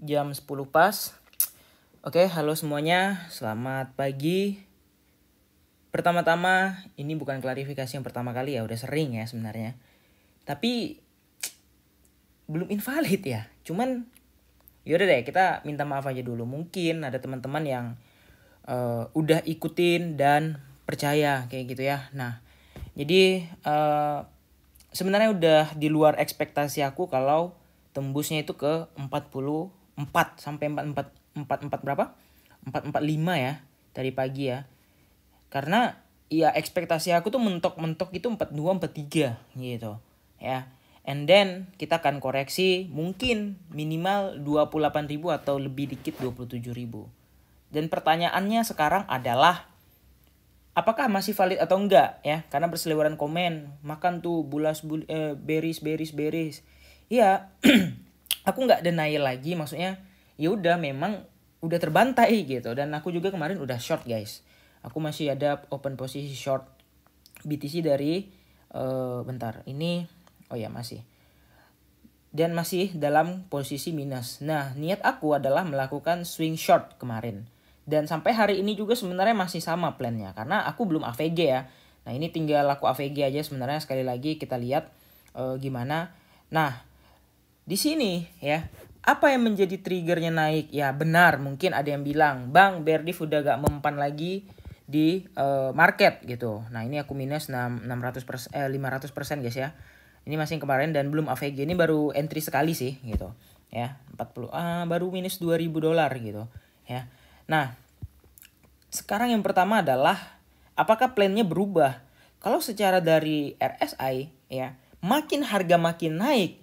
Jam 10 pas. Oke, halo semuanya. Selamat pagi. Pertama-tama, ini bukan klarifikasi yang pertama kali ya, udah sering ya sebenarnya. Tapi belum invalid ya. Cuman yaudah deh, kita minta maaf aja dulu. Mungkin ada teman-teman yang udah ikutin dan percaya kayak gitu ya. Nah, jadi sebenarnya udah di luar ekspektasi aku kalau tembusnya itu ke 44 sampai 44 berapa? 445 ya tadi pagi ya. Karena ya ekspektasi aku tuh mentok-mentok itu 42 43 gitu ya. And then kita akan koreksi mungkin minimal 28.000 atau lebih dikit 27.000. Dan pertanyaannya sekarang adalah apakah masih valid atau enggak ya? Karena berseliweran komen, makan tuh beris. Iya, aku nggak denial lagi, maksudnya ya udah memang udah terbantai gitu. Dan aku juga kemarin udah short guys. Aku masih ada open posisi short BTC dari bentar ini, oh ya masih. Dan masih dalam posisi minus. Nah, niat aku adalah melakukan swing short kemarin. Dan sampai hari ini juga sebenarnya masih sama plannya. Karena aku belum AVG ya. Nah, ini tinggal aku AVG aja sebenarnya. Sekali lagi kita lihat gimana. Nah, di sini ya. Apa yang menjadi triggernya naik? Ya benar, mungkin ada yang bilang, Bang, Berdif udah gak mempan lagi di market gitu. Nah, ini aku minus 500% guys ya. Ini masih yang kemarin dan belum AVG, ini baru entry sekali sih gitu ya. 40 baru minus $2.000 gitu ya. Nah, sekarang yang pertama adalah apakah plannya berubah? Kalau secara dari RSI ya, makin harga makin naik,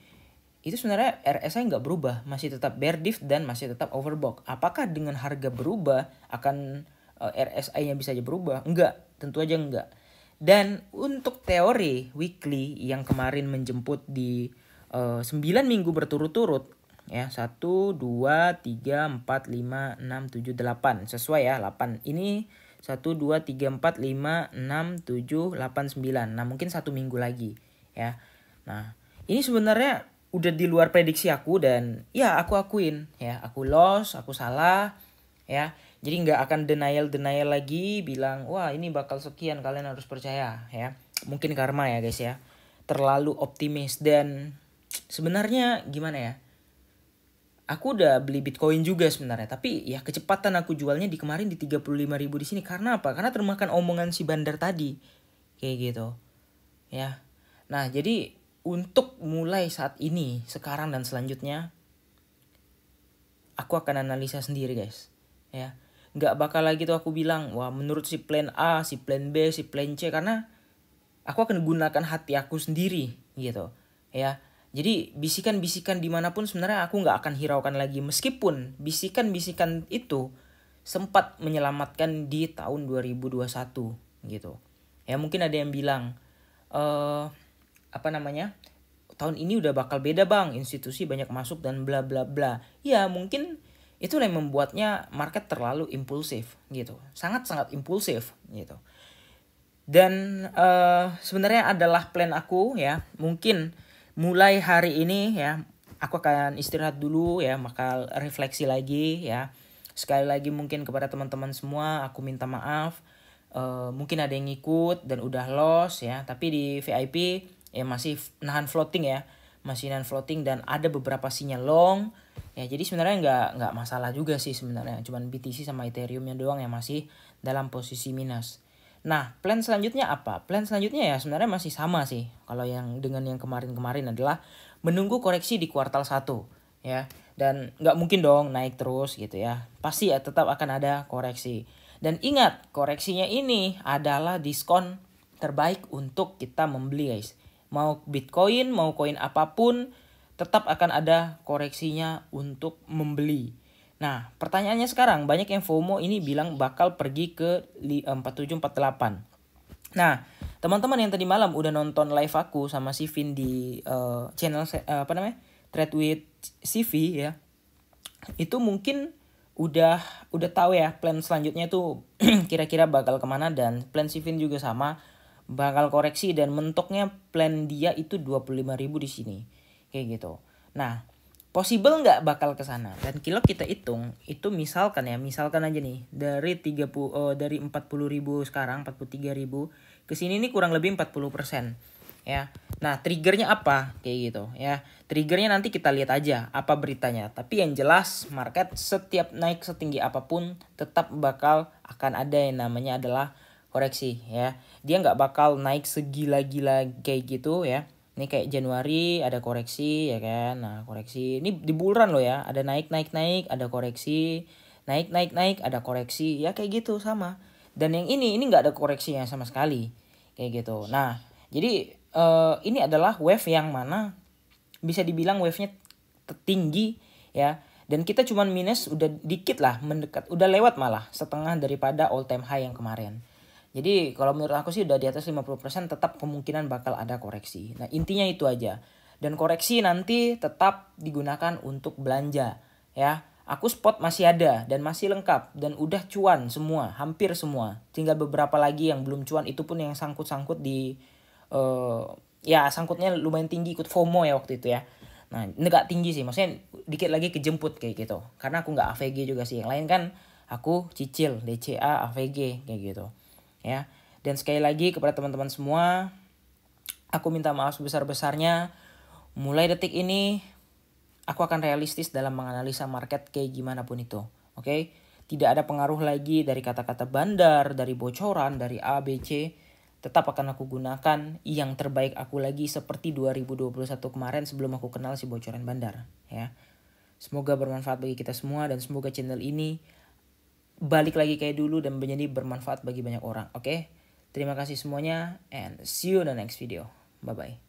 itu sebenarnya RSI nggak berubah, masih tetap bear div dan masih tetap overbought. Apakah dengan harga berubah akan RSI-nya bisa aja berubah? Enggak, tentu aja enggak. Dan untuk teori weekly yang kemarin menjemput di 9 minggu berturut-turut ya, 1 2 3 4 5 6 7 8 sesuai ya, 8 ini 1 2 3 4 5 6 7 8 9. Nah, mungkin 1 minggu lagi ya. Nah, ini sebenarnya udah di luar prediksi aku dan ya aku akuin ya, aku loss, aku salah ya. Jadi nggak akan denial lagi bilang wah ini bakal sekian, kalian harus percaya ya. Mungkin karma ya guys ya, terlalu optimis. Dan sebenarnya gimana ya, aku udah beli Bitcoin juga sebenarnya, tapi ya kecepatan aku jualnya di kemarin di 35.000 di sini. Karena apa? Karena termakan omongan si bandar tadi kayak gitu ya. Nah, jadi untuk mulai saat ini, sekarang dan selanjutnya, aku akan analisa sendiri guys ya. Nggak bakal lagi tuh aku bilang wah menurut si plan A, si plan B, si plan C. Karena aku akan gunakan hati aku sendiri gitu ya. Jadi bisikan-bisikan dimanapun sebenarnya aku nggak akan hiraukan lagi. Meskipun bisikan-bisikan itu sempat menyelamatkan di tahun 2021 gitu ya. Mungkin ada yang bilang tahun ini udah bakal beda bang, institusi banyak masuk dan bla bla bla. Ya mungkin itulah yang membuatnya market terlalu impulsif gitu, sangat-sangat impulsif gitu. Dan sebenarnya adalah plan aku ya, mungkin mulai hari ini ya aku akan istirahat dulu ya, bakal refleksi lagi ya. Sekali lagi mungkin kepada teman-teman semua aku minta maaf. Mungkin ada yang ngikut dan udah loss ya, tapi di VIP ya masih nahan floating ya, masih nahan floating dan ada beberapa sinyal long ya. Jadi sebenarnya nggak masalah juga sih sebenarnya, cuman BTC sama Ethereum-nya doang yang masih dalam posisi minus. Nah, plan selanjutnya apa? Plan selanjutnya ya sebenarnya masih sama sih. Kalau yang dengan yang kemarin-kemarin adalah menunggu koreksi di kuartal 1 ya. Dan nggak mungkin dong naik terus gitu ya. Pasti ya tetap akan ada koreksi. Dan ingat, koreksinya ini adalah diskon terbaik untuk kita membeli guys. Mau Bitcoin, mau koin apapun, tetap akan ada koreksinya untuk membeli. Nah, pertanyaannya sekarang, banyak yang FOMO ini bilang bakal pergi ke 4748. Nah, teman-teman yang tadi malam udah nonton live aku sama si Vin di channel Trade with CV ya. Itu mungkin udah tahu ya plan selanjutnya tuh kira-kira bakal kemana. Dan plan si Vin juga sama, bakal koreksi dan mentoknya plan dia itu 25.000 di sini kayak gitu. Nah, possible nggak bakal ke sana. Dan kalau kita hitung itu misalkan aja nih dari 40.000 sekarang 43.000 ke sini nih kurang lebih 40% ya. Nah, triggernya apa kayak gitu ya. Triggernya nanti kita lihat aja apa beritanya. Tapi yang jelas market setiap naik setinggi apapun tetap bakal akan ada yang namanya adalah koreksi ya. Dia nggak bakal naik segila-gila kayak gitu ya. Ini kayak Januari ada koreksi ya kan. Nah, koreksi ini di bulan loh ya. Ada naik, ada koreksi. Naik, ada koreksi. Ya kayak gitu sama. Dan yang ini nggak ada koreksinya sama sekali. Kayak gitu. Nah, jadi ini adalah wave yang mana bisa dibilang wave-nya tinggi ya. Dan kita cuman minus udah dikit lah, mendekat. Udah lewat malah setengah daripada all time high yang kemarin. Jadi kalau menurut aku sih udah di atas 50% tetap kemungkinan bakal ada koreksi. Nah, intinya itu aja. Dan koreksi nanti tetap digunakan untuk belanja ya. Aku spot masih ada dan masih lengkap dan udah cuan semua, hampir semua. Tinggal beberapa lagi yang belum cuan, itu pun yang sangkut-sangkut di ya sangkutnya lumayan tinggi, ikut FOMO ya waktu itu ya. Nah, ini gak tinggi sih, maksudnya dikit lagi kejemput kayak gitu. Karena aku gak AVG juga sih. Yang lain kan aku cicil, DCA, AVG kayak gitu. Ya. Dan sekali lagi kepada teman-teman semua, aku minta maaf sebesar-besarnya. Mulai detik ini aku akan realistis dalam menganalisa market kayak gimana pun itu. Oke? Tidak ada pengaruh lagi dari kata-kata bandar, dari bocoran, dari A, B, C. Tetap akan aku gunakan yang terbaik aku lagi seperti 2021 kemarin sebelum aku kenal si bocoran bandar ya. Semoga bermanfaat bagi kita semua dan semoga channel ini balik lagi kayak dulu dan menjadi bermanfaat bagi banyak orang. Oke? Terima kasih semuanya and see you in the next video. Bye bye.